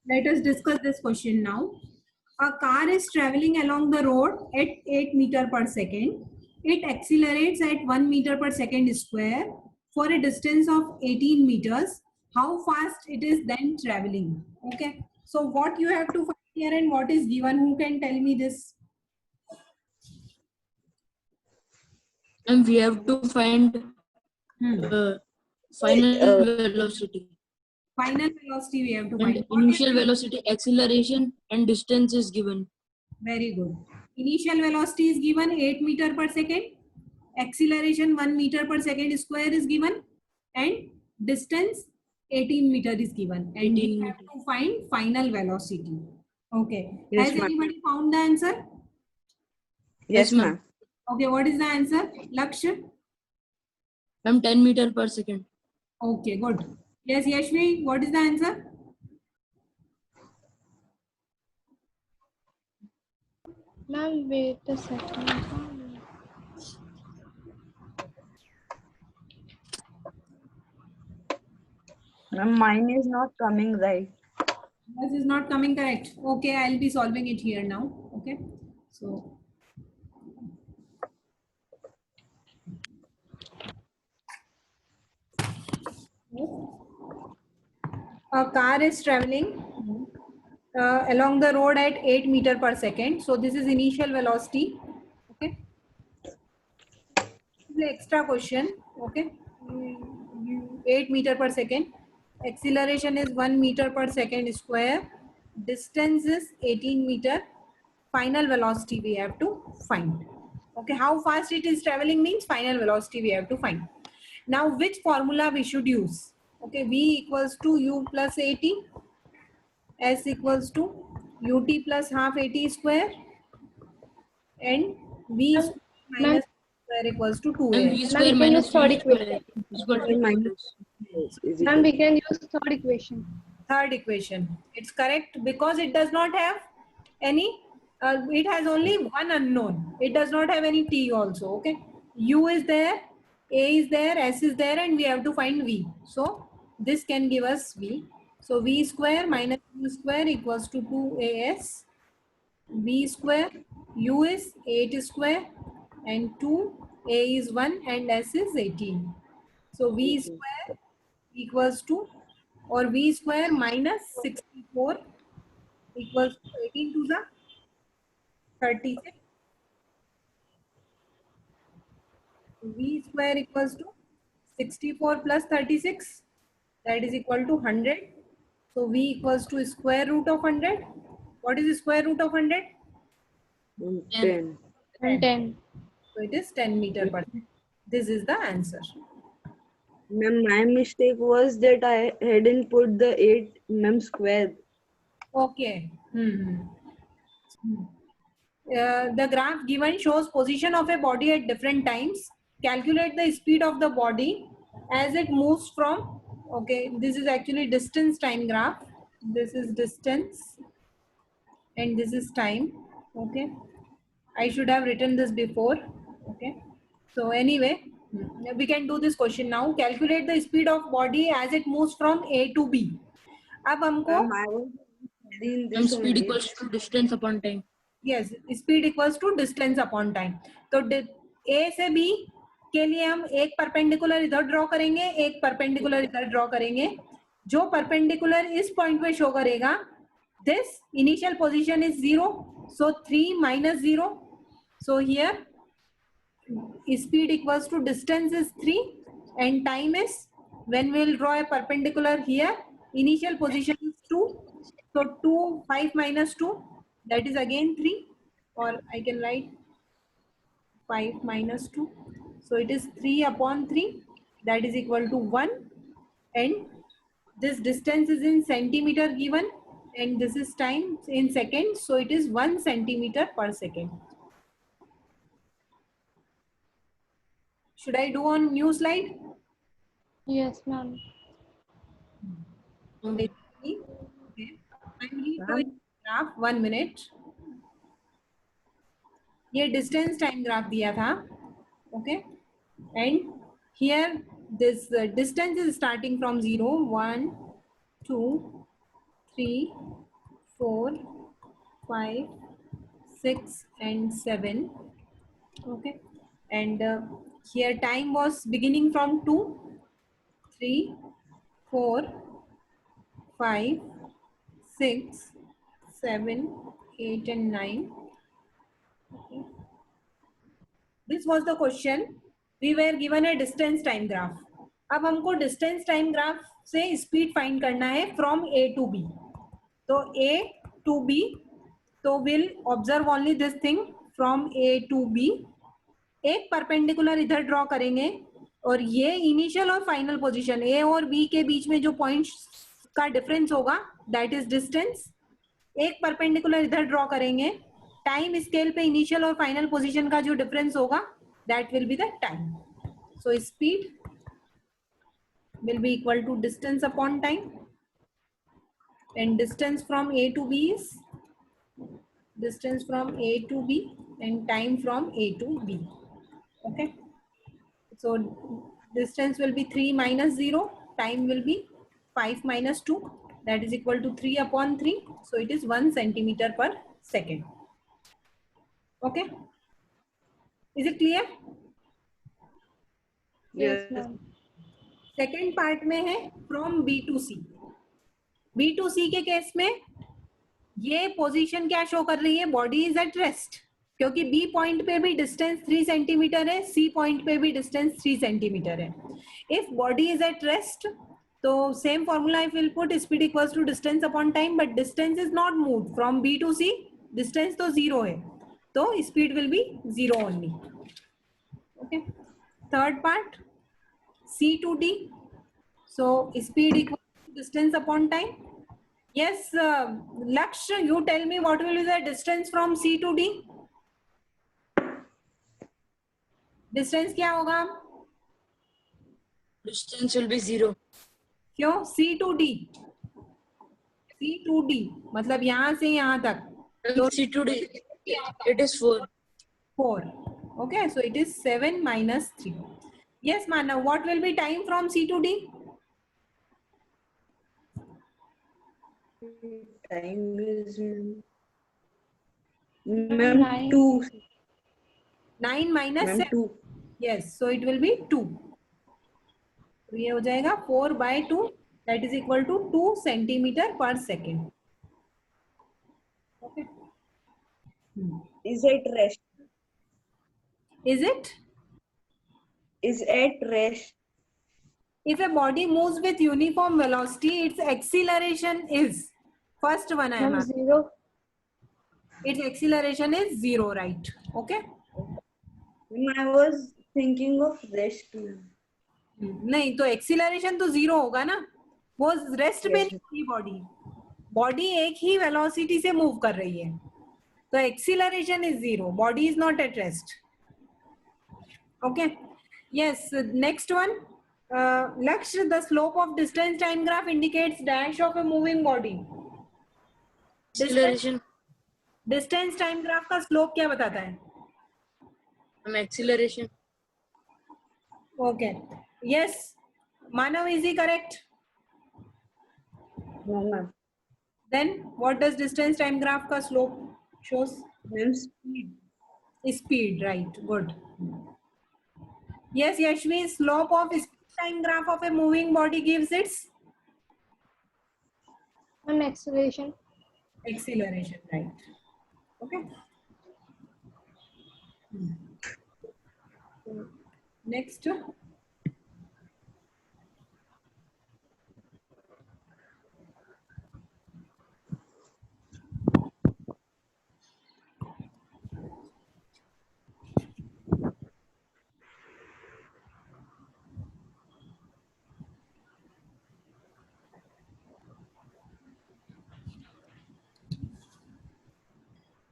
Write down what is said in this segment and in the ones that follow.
Let us discuss this question now. A car is traveling along the road at 8 meter per second. It accelerates at 1 meter per second square for a distance of 18 meters. How fast it is then traveling? Okay. So what you have to find here and what is given? Who can tell me this? And we have to find final velocity. Final velocity we have to And find. What is initial velocity, acceleration, and distance is given. Very good. Initial velocity is given 8 meter per second. Acceleration 1 meter per second square is given. And distance 18 meter is given. And we have to find final velocity. Okay. Yes, Has ma'am. anybody found the answer? Yes, ma'am. Okay. What is the answer? Lakshya? Ma'am, 10 meter per second. Okay. Good. Yes, Yashvi, what is the answer? Ma'am, wait a second. Ma'am, mine is not coming right. This is not coming correct. Okay, I'll be solving it here now. Okay. So a car is traveling along the road at 8 meter per second. So this is initial velocity. Okay. The extra question. Okay. 8 meter per second. Acceleration is 1 meter per second square. Distance is 18 meter. Final velocity we have to find. Okay. How fast it is traveling means final velocity we have to find. Now which formula we should use? Okay. V equals to U plus AT. S equals to ut plus half at square and v square minus square equals to 2a. And v square minus v square is equal to 2s. Ma'am, we can use third equation. Third equation. It's correct because it does not have any, it has only one unknown. It does not have any t also. Okay. U is there, A is there, S is there, and we have to find V. So this can give us V. So V square minus U square equals to 2as. V square, U is 8 square, and 2, A is 1, and S is 18. So V square equals to, or V square minus 64 equals to 18 to the 36. V square equals to 64 plus 36, that is equal to 100. So V equals to square root of 100. What is the square root of 100? 10. 10. So it is 10 meter per second. This is the answer. Ma'am, my mistake was that I hadn't put the 8 ma'am square. Okay. The graph given shows position of a body at different times. Calculate the speed of the body as it moves from, okay, this is actually distance time graph. This is distance and this is time. Okay. I should have written this before. Okay. So anyway, we can do this question now. Calculate the speed of body as it moves from A to B. अब हमको Ma'am, I was studying And this speed only. equals to distance upon time. yes, speed equals to distance upon time. तो A से B के लिए हम एक perpendicular इधर draw करेंगे, एक परपेंडिकुलर इधर ड्रॉ करेंगे. जो परपेंडिकुलर इस पॉइंट पे शो करेगा, this initial position is 0, so 3 minus 0. So here speed equals to distance is 3 and time is, when we will draw a perpendicular here, initial position is 2. So 2, 5 minus 2, that is again 3, or I can write 5 minus 2. So it is 3 upon 3, that is equal to 1, and this distance is in centimeter given and this is time in seconds, so it is 1 centimeter per second. Should I do on new slide? Yes, ma'am. Okay. I'm redoing graph, 1 minute. ये distance time graph दिया था. Okay. And here this distance is starting from 0, 1, 2, 3, 4, 5, 6 and 7. Okay, and here time was beginning from 2, 3, 4, 5, 6, 7, 8 and 9. Okay. This was the question. We were given a distance time graph. अब हमको distance time graph से speed find करना है from A to B. तो A to B, तो we'll observe only this thing from A to B. एक perpendicular इधर draw करेंगे और ये इनिशियल और फाइनल पोजीशन ए और बी के बीच में जो पॉइंट्स का डिफरेंस होगा दैट इज डिस्टेंस. एक परपेंडिकुलर इधर ड्रॉ करेंगे, टाइम स्केल पे इनिशियल और फाइनल पोजीशन का जो डिफरेंस होगा that will be the time. So speed will be equal to distance upon time, and distance from A to B is distance from A to B and time from A to B. Okay, so distance will be 3 minus 0, time will be 5 minus 2, that is equal to 3 upon 3, so it is 1 centimeter per second. Okay, is it clear? Yes, ma'am. Second part में है from B to C. B to C के case में ये position क्या show कर रही है, body is at rest, क्योंकि बी पॉइंट पे भी डिस्टेंस 3 सेंटीमीटर है, सी पॉइंट पे भी डिस्टेंस 3 सेंटीमीटर है. If body is at rest तो same formula I will put speed equals to distance upon time, but distance is not moved from B to C, distance तो 0 है, तो speed will be 0 only. Okay, third part C to D. So speed equal to distance upon time. Yes, Laksh, you tell me what will be the distance from C to D? Distance क्या होगा? Distance will be 0. क्यों? C to D. C to D मतलब यहाँ से यहाँ तक. And C to D, it is 4. 4. Okay, so it is 7 minus 3. Yes, Manav, what will be time from C to D? Time is Nine. ma'am 2. 9 minus Ma'am 7. 2. Yes, so it will be 2. तो ये हो जाएगा 4 by 2, that is equal to 2 centimeter per second. Okay. Is at rest. Is it? Is at rest. If a body moves with uniform velocity, its acceleration is, first one I am Ma'am, asking. 0. Its acceleration is 0, right? Okay. I was thinking of rest. नहीं तो acceleration तो 0 होगा ना, वो rest पे Yes. नहीं होगी body. Body एक ही वेलोसिटी से मूव कर रही है, तो acceleration is 0, body is not at rest. Okay, yes, next one. Laksh, the slope of distance time graph indicates dash of a moving body. Acceleration. Distance time graph का slope क्या बताता है? Acceleration. Okay, yes, Manav, is he correct? No, ma'am. Then what does distance time graph का slope shows? Ma'am speed. Speed, right? Good. Yes, Yashvi, slope of speed time graph of a moving body gives its Ma'am, acceleration. acceleration, right? Okay. Next.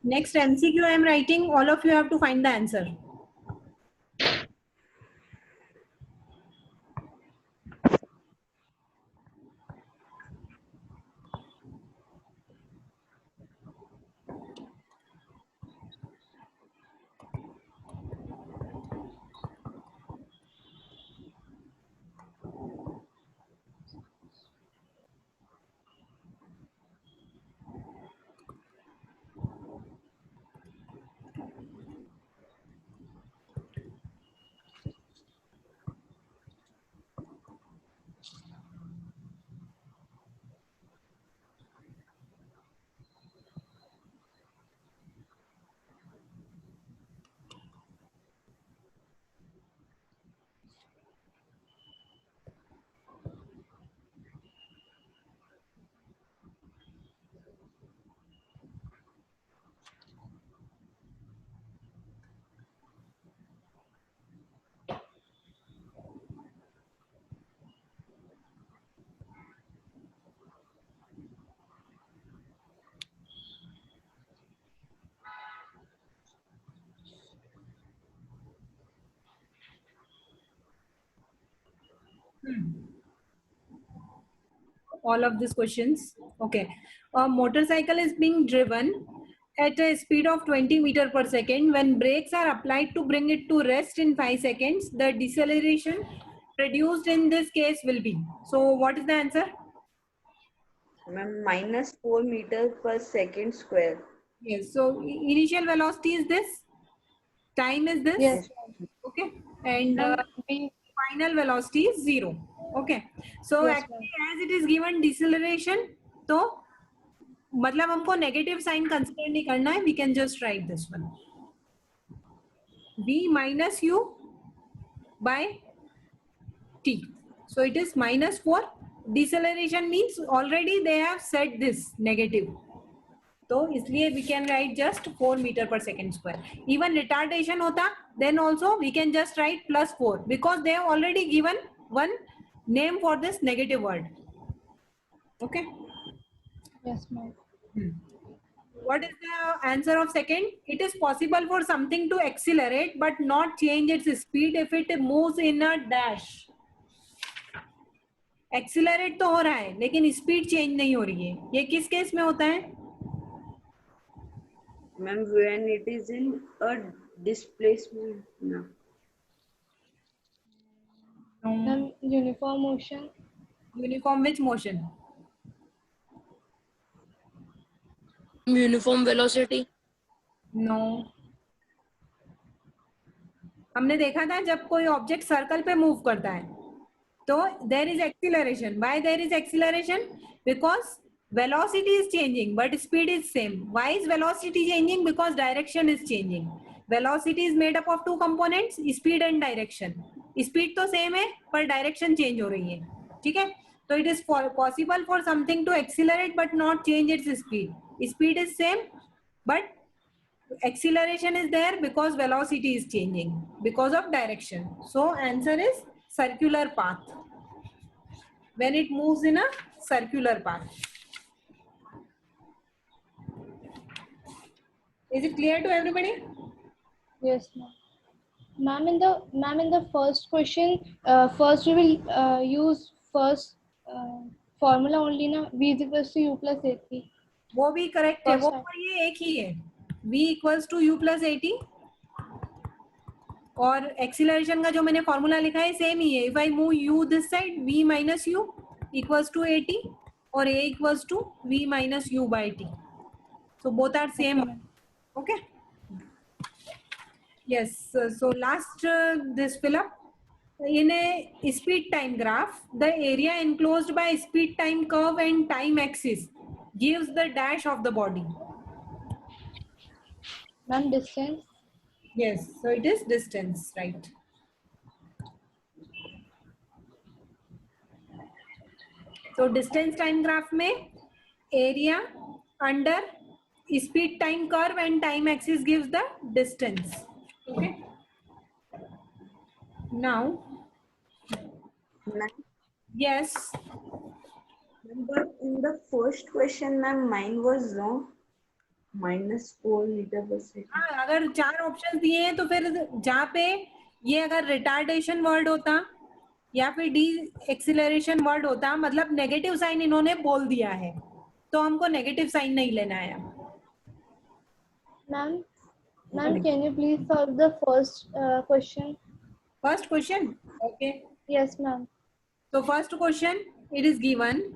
Next MCQ I am writing. All of you have to find the answer. All of these questions. Okay. A motorcycle is being driven at a speed of 20 meter per second. When brakes are applied to bring it to rest in 5 seconds, the deceleration produced in this case will be. So what is the answer? Ma'am, minus 4 meters per second square. Yes. So initial velocity is this. Time is this. Yes. Okay. And Ma'am, we final velocity is 0. Okay. So Yes, actually as it is given deceleration, तो मतलब हमको negative sign consider नहीं करना है. We can just write this one v minus u by t. So it is minus 4. Deceleration means already they have said this negative. तो इसलिए we can write just 4 meter per second square. Even retardation होता then also we can just write plus 4 because they have already given one name for this negative word. Okay. Yes, ma'am. What is the answer of second? It is possible for something to accelerate but not change its speed if it moves in a dash. Accelerate तो हो रहा है लेकिन speed change नहीं हो रही है. ये किस केस में होता है? Ma'am, when it is in a displacement. No. Ma'am, uniform motion. Uniform which motion? Uniform velocity. No. हमने देखा था जब कोई ऑब्जेक्ट सर्कल पे मूव करता है तो there is acceleration. Why there is acceleration? Because velocity is changing but speed is same. Why is velocity changing? Because direction is changing. Velocity is made up of two components, speed and direction. Speed तो same है पर direction change हो रही है. ठीक है. तो it is possible for something to accelerate but not change its speed. Speed is same but acceleration is there because velocity is changing because of direction. So answer is circular path. When it moves in a circular path. Is it clear to everybody? Yes, ma'am. Ma'am, in the first question, first we will use first formula only na v is equals to u plus at. वो भी correct है. वो First ये एक ही है. v equals to u plus 80 और acceleration का जो मैंने फॉर्मूला लिखा है सेम ही है. If I move u this side v minus u equals to 80 और a equals to v minus u by t. So both are same. Okay. Yes. So last this fill up. In a speed time graph, the area enclosed by speed time curve and time axis gives the dash of the body. ma'am, distance. Yes. So it is distance, right? So distance time graph में area under speed time curve and time axis gives the distance. Okay. Now, Ma'am, yes. but in the first question, ma'am, mine was wrong. Minus 4 meter per second. हाँ, अगर 4 option दिए हैं तो फिर जहाँ पे ये अगर रिटार्डेशन वर्ड होता या फिर डी एक्सीलरेशन वर्ड होता मतलब नेगेटिव साइन इन्होंने बोल दिया है तो हमको नेगेटिव साइन नहीं लेना है. Ma'am, can you please solve the first question? First question. Okay. Yes, ma'am. So first question, it is given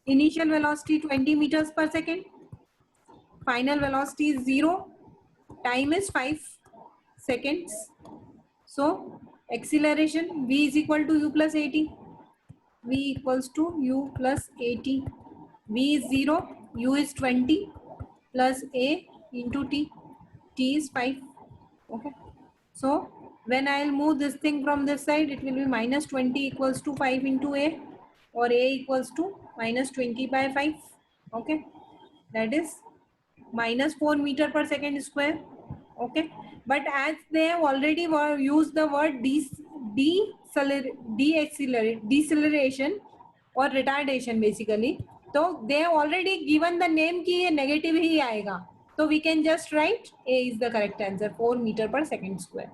initial velocity 20 meters per second, final velocity is 0, time is 5 seconds. So acceleration v is equal to u plus 80, v equals to u plus 80, v is 0, u is 20 plus a into t, t is 5. Okay. So when I will move this thing from this side, it will be minus 20 equals to 5 into a, or a equals to minus 20 by 5. Okay. That is minus 4 meter per second square. Okay. But as they have already used the word deceleration or retardation basically, so they have already given the name कि ये negative ही आएगा. So we can just write A is the correct answer, 4 meter per second square.